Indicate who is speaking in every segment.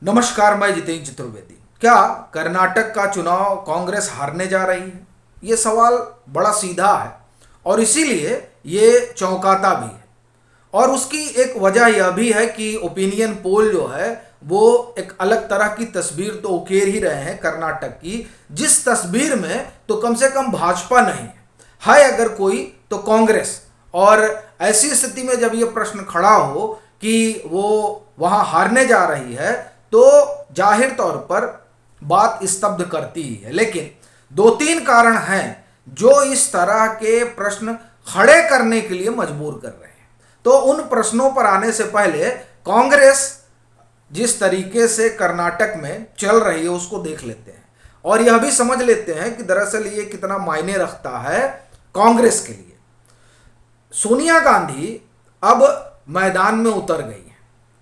Speaker 1: नमस्कार, मैं जितेंद्र चतुर्वेदी। क्या कर्नाटक का चुनाव कांग्रेस हारने जा रही है? ये सवाल बड़ा सीधा है और इसीलिए ये चौंकाता भी है। और उसकी एक वजह यह भी है कि ओपिनियन पोल जो है वो एक अलग तरह की तस्वीर तो उकेर ही रहे हैं कर्नाटक की, जिस तस्वीर में तो कम से कम भाजपा नहीं है अगर कोई तो कांग्रेस। और ऐसी स्थिति में जब ये प्रश्न खड़ा हो कि वो वहां हारने जा रही है तो जाहिर तौर पर बात स्तब्ध करती ही है। लेकिन दो तीन कारण हैं जो इस तरह के प्रश्न खड़े करने के लिए मजबूर कर रहे हैं। तो उन प्रश्नों पर आने से पहले कांग्रेस जिस तरीके से कर्नाटक में चल रही है उसको देख लेते हैं और यह भी समझ लेते हैं कि दरअसल ये कितना मायने रखता है कांग्रेस के लिए। सोनिया गांधी अब मैदान में उतर गई है,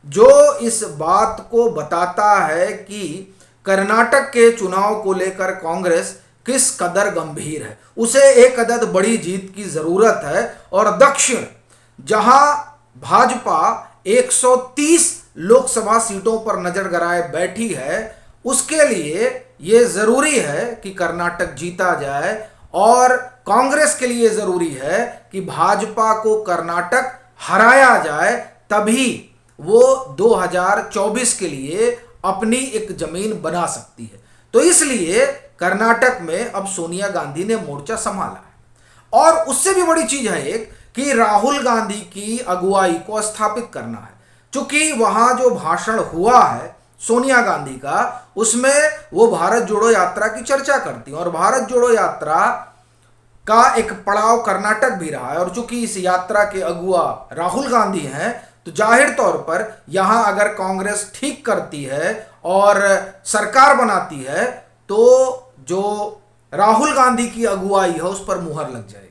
Speaker 1: जो इस बात को बताता है कि कर्नाटक के चुनाव को लेकर कांग्रेस किस कदर गंभीर है। उसे एक अदद बड़ी जीत की जरूरत है और दक्षिण, जहां भाजपा 130 लोकसभा सीटों पर नजर गड़ाए बैठी है, उसके लिए यह जरूरी है कि कर्नाटक जीता जाए और कांग्रेस के लिए जरूरी है कि भाजपा को कर्नाटक हराया जाए, तभी वो 2024 के लिए अपनी एक जमीन बना सकती है। तो इसलिए कर्नाटक में अब सोनिया गांधी ने मोर्चा संभाला है और उससे भी बड़ी चीज है एक कि राहुल गांधी की अगुवाई को स्थापित करना है। क्योंकि वहां जो भाषण हुआ है सोनिया गांधी का, उसमें वो भारत जोड़ो यात्रा की चर्चा करती है और भारत जोड़ो यात्रा का एक पड़ाव कर्नाटक भी रहा है। और चूंकि इस यात्रा के अगुआ राहुल गांधी हैं तो जाहिर तौर पर यहां अगर कांग्रेस ठीक करती है और सरकार बनाती है तो जो राहुल गांधी की अगुवाई है उस पर मुहर लग जाएगी,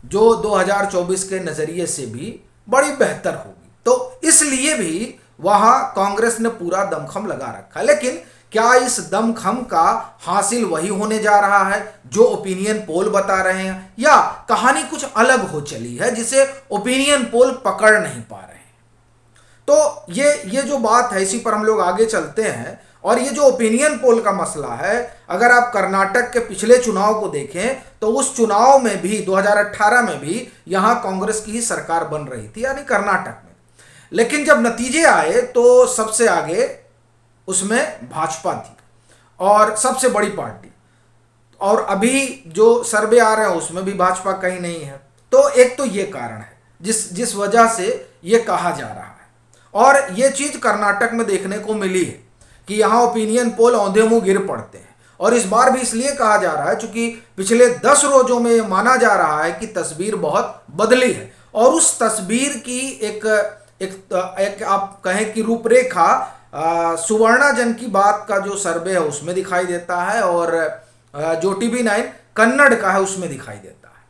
Speaker 1: जो 2024 के नजरिए से भी बड़ी बेहतर होगी। तो इसलिए भी वहां कांग्रेस ने पूरा दमखम लगा रखा है। लेकिन क्या इस दमखम का हासिल वही होने जा रहा है जो ओपिनियन पोल बता रहे हैं, या कहानी कुछ अलग हो चली है जिसे ओपिनियन पोल पकड़ नहीं पा रहे हैं? तो ये जो बात है इसी पर हम लोग आगे चलते हैं। और ये जो ओपिनियन पोल का मसला है, अगर आप कर्नाटक के पिछले चुनाव को देखें तो उस चुनाव में भी 2018 में भी यहां कांग्रेस की ही सरकार बन रही थी, यानी कर्नाटक में। लेकिन जब नतीजे आए तो सबसे आगे उसमें भाजपा थी और सबसे बड़ी पार्टी, और अभी जो सर्वे आ रहे हैं उसमें भी भाजपा कहीं नहीं है। तो एक तो ये कारण है जिस वजह से ये कहा जा रहा है। और ये चीज कर्नाटक में देखने को मिली है कि यहां ओपिनियन पोल औंधे मुंह गिर पड़ते हैं। और इस बार भी इसलिए कहा जा रहा है क्योंकि पिछले 10 रोजों में यह माना जा रहा है कि तस्वीर बहुत बदली है और उस तस्वीर की एक आप कहें कि रूपरेखा सुवर्णा जन की बात का जो सर्वे है उसमें दिखाई देता है और जो TV9 कन्नड़ का है उसमें दिखाई देता है।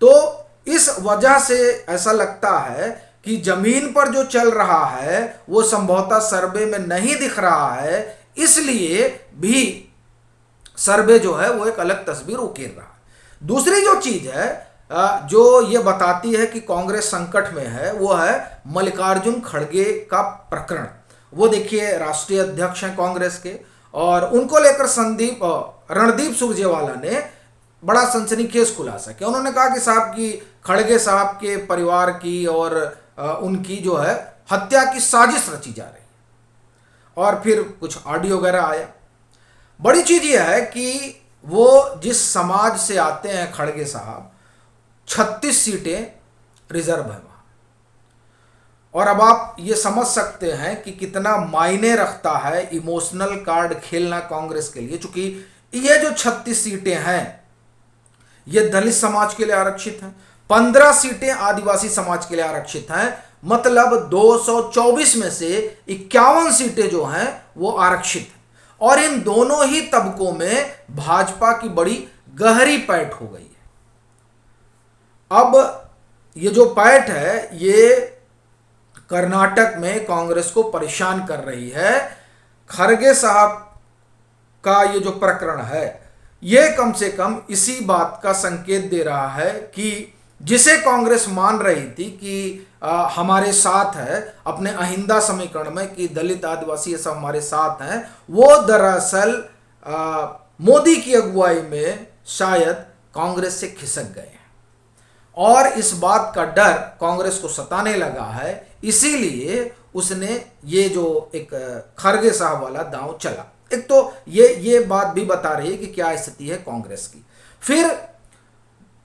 Speaker 1: तो इस वजह से ऐसा लगता है कि जमीन पर जो चल रहा है वो संभवतः सर्वे में नहीं दिख रहा है, इसलिए भी सर्वे जो है वो एक अलग तस्वीर उकेर रहा है। दूसरी जो चीज है जो ये बताती है कि कांग्रेस संकट में है वो है मल्लिकार्जुन खड़गे का प्रकरण। वो देखिए राष्ट्रीय अध्यक्ष हैं कांग्रेस के और उनको लेकर रणदीप सुरजेवाला ने बड़ा सनसनीखेज खुलासा किया। उन्होंने कहा कि साहब की खड़गे साहब के परिवार की और उनकी जो है हत्या की साजिश रची जा रही है और फिर कुछ ऑडियो वगैरह आया। बड़ी चीज यह है कि वो जिस समाज से आते हैं खड़गे साहब, 36 सीटें रिजर्व है वहां। और अब आप ये समझ सकते हैं कि कितना मायने रखता है इमोशनल कार्ड खेलना कांग्रेस के लिए, क्योंकि ये जो 36 सीटें हैं ये दलित समाज के लिए आरक्षित हैं, 15 सीटें आदिवासी समाज के लिए आरक्षित हैं। मतलब 224 में से 51 सीटें जो हैं वो आरक्षित हैं। और इन दोनों ही तबकों में भाजपा की बड़ी गहरी पैठ हो गई है। अब ये जो पैठ है ये कर्नाटक में कांग्रेस को परेशान कर रही है। खड़गे साहब का ये जो प्रकरण है ये कम से कम इसी बात का संकेत दे रहा है कि जिसे कांग्रेस मान रही थी कि हमारे साथ है अपने अहिंदा समीकरण में कि दलित आदिवासी ये सब हमारे साथ हैं, वो दरअसल मोदी की अगुवाई में शायद कांग्रेस से खिसक गए हैं और इस बात का डर कांग्रेस को सताने लगा है। इसीलिए उसने ये जो एक खरगे साहब वाला दांव चला। एक तो ये बात भी बता रही है कि क्या स्थिति है कांग्रेस की। फिर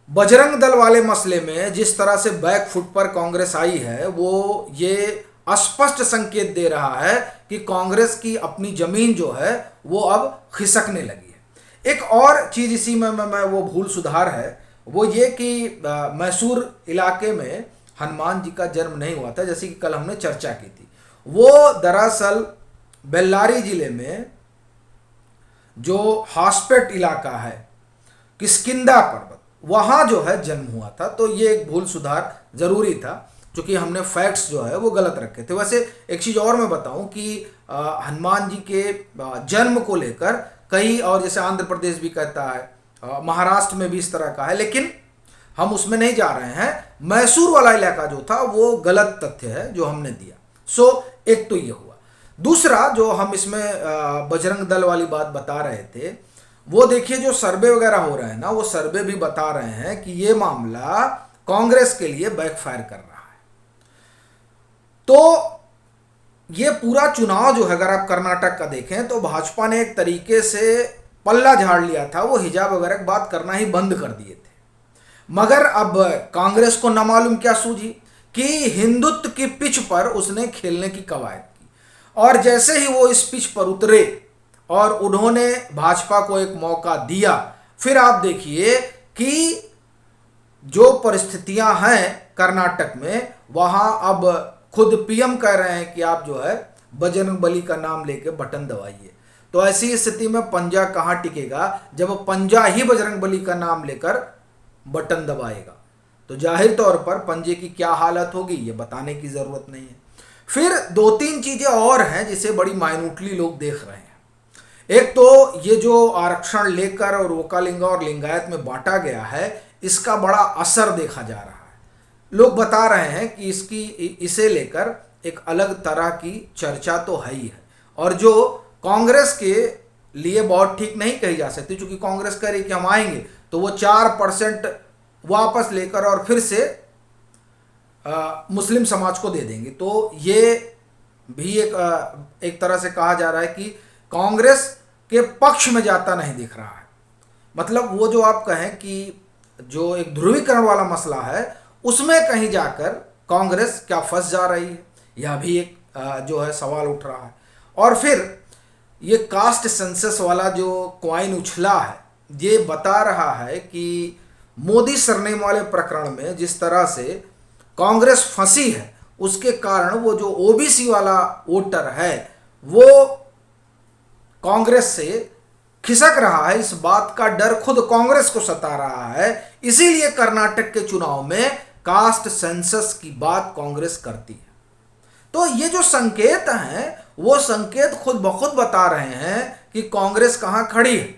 Speaker 1: बजरंग दल वाले मसले में जिस तरह से बैक फुट पर कांग्रेस आई है, वो ये स्पष्ट संकेत दे रहा है कि कांग्रेस की अपनी जमीन जो है वो अब खिसकने लगी है। एक और चीज इसी में मैं वो भूल सुधार है, वो ये कि मैसूर इलाके में हनुमान जी का जन्म नहीं हुआ था, जैसे कि कल हमने चर्चा की थी। वो दरअसल बेल्लारी जिले में जो हास्पेट इलाका है, किष्किंधा पर्वत, वहाँ जो है जन्म हुआ था। तो ये एक भूल सुधार जरूरी था, क्योंकि हमने फैक्ट्स जो है वो गलत रखे थे। वैसे एक चीज़ और मैं बताऊं कि हनुमान जी के जन्म को लेकर कई, और जैसे आंध्र प्रदेश भी कहता है, महाराष्ट्र में भी इस तरह का है, लेकिन हम उसमें नहीं जा रहे हैं। मैसूर वाला इलाका जो था वो गलत तथ्य है जो हमने दिया। सो एक तो ये हुआ। दूसरा जो हम इसमें बजरंग दल वाली बात बता रहे थे, वो देखिए जो सर्वे वगैरह हो रहे हैं ना, वो सर्वे भी बता रहे हैं कि ये मामला कांग्रेस के लिए बैकफायर कर रहा है। तो ये पूरा चुनाव जो है, अगर आप कर्नाटक का देखें तो भाजपा ने एक तरीके से पल्ला झाड़ लिया था, वो हिजाब वगैरह की बात करना ही बंद कर दिए थे। मगर अब कांग्रेस को न मालूम क्या सूझी कि हिंदुत्व की पिच पर उसने खेलने की कवायद की, और जैसे ही वो इस पिच पर उतरे और उन्होंने भाजपा को एक मौका दिया, फिर आप देखिए कि जो परिस्थितियां हैं कर्नाटक में, वहां अब खुद पीएम कह रहे हैं कि आप जो है बजरंग बली का नाम लेके बटन दबाइए। तो ऐसी स्थिति में पंजा कहां टिकेगा जब पंजा ही बजरंग बली का नाम लेकर बटन दबाएगा। तो जाहिर तौर पर पंजे की क्या हालत होगी ये बताने की जरूरत नहीं है। फिर दो तीन चीजें और हैं जिसे बड़ी माइन्यूटली लोग देख रहे हैं। एक तो ये जो आरक्षण लेकर और वोकालिंगा और लिंगायत में बांटा गया है, इसका बड़ा असर देखा जा रहा है। लोग बता रहे हैं कि इसे लेकर एक अलग तरह की चर्चा तो है ही है, और जो कांग्रेस के लिए बहुत ठीक नहीं कही जा सकती, क्योंकि कांग्रेस कह रही कि हम आएंगे तो वो 4% वापस लेकर और फिर से मुस्लिम समाज को दे देंगे। तो ये भी एक तरह से कहा जा रहा है कि कांग्रेस के पक्ष में जाता नहीं दिख रहा है। मतलब वो जो आप कहें कि जो एक ध्रुवीकरण वाला मसला है, उसमें कहीं जाकर कांग्रेस क्या फंस जा रही है, यह भी एक जो है सवाल उठ रहा है। और फिर ये कास्ट सेंसस वाला जो क्वाइन उछला है, ये बता रहा है कि मोदी सरनेम वाले प्रकरण में जिस तरह से कांग्रेस फंसी है, उसके कारण वो जो ओबीसी वाला वोटर है वो कांग्रेस से खिसक रहा है। इस बात का डर खुद कांग्रेस को सता रहा है। इसीलिए कर्नाटक के चुनाव में कास्ट सेंसस की बात कांग्रेस करती है। तो ये जो संकेत हैं, वो संकेत खुद ब खुद बता रहे हैं कि कांग्रेस कहां खड़ी है,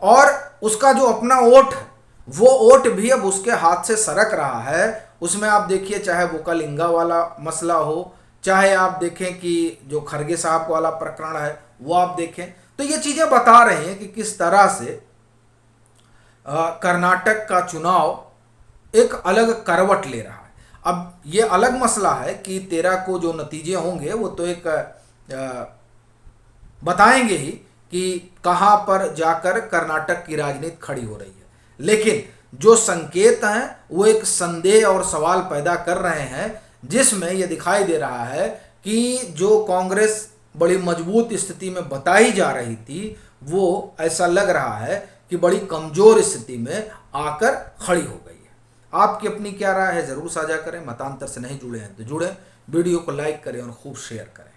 Speaker 1: और उसका जो अपना वोट है, वो वोट भी अब उसके हाथ से सरक रहा है। उसमें आप देखिए, चाहे वोकालिंगा वाला मसला हो, चाहे आप देखें कि जो खरगे साहब वाला प्रकरण है वो आप देखें, तो ये चीजें बता रहे हैं कि किस तरह से कर्नाटक का चुनाव एक अलग करवट ले रहा है। अब ये अलग मसला है कि 13 को जो नतीजे होंगे वो तो एक बताएंगे ही कि कहां पर जाकर कर्नाटक की राजनीति खड़ी हो रही है, लेकिन जो संकेत हैं वो एक संदेह और सवाल पैदा कर रहे हैं, जिसमें यह दिखाई दे रहा है कि जो कांग्रेस बड़ी मजबूत स्थिति में बताई जा रही थी, वो ऐसा लग रहा है कि बड़ी कमजोर स्थिति में आकर खड़ी हो गई है। आपकी अपनी क्या राय है, जरूर साझा करें। मतांतर से नहीं जुड़े हैं तो जुड़ें, वीडियो को लाइक करें और खूब शेयर करें।